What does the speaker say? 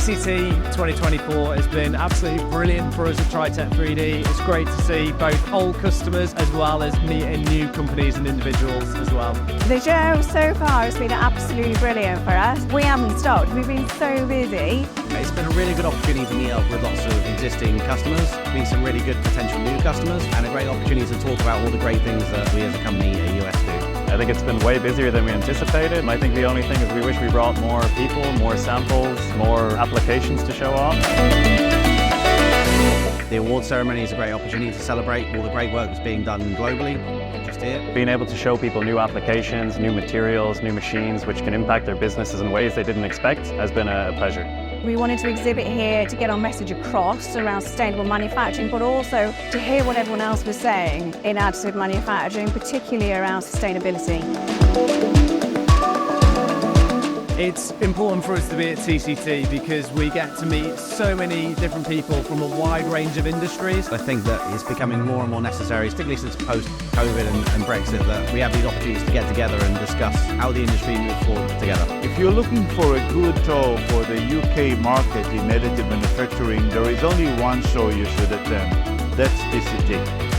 TCT 2024 has been absolutely brilliant for us at TriTech 3D. It's great to see both old customers as well as meeting new companies and individuals as well. The show so far has been absolutely brilliant for us. We haven't stopped, we've been so busy. It's been a really good opportunity to meet up with lots of existing customers, meet some really good potential new customers, and a great opportunity to talk about all the great things that we as a company at US do. I think it's been way busier than we anticipated, and I think the only thing is we wish we brought more people, more samples, more applications to show off. The award ceremony is a great opportunity to celebrate all the great work that's being done globally, just here. Being able to show people new applications, new materials, new machines which can impact their businesses in ways they didn't expect has been a pleasure. We wanted to exhibit here to get our message across around sustainable manufacturing, but also to hear what everyone else was saying in additive manufacturing, particularly around sustainability. It's important for us to be at TCT because we get to meet so many different people from a wide range of industries. I think that it's becoming more and more necessary, particularly since post-COVID and Brexit, that we have these opportunities to get together and discuss how the industry moves forward together. If you're looking for a good tool for the UK market in additive manufacturing, there is only one show you should attend. That's TCT.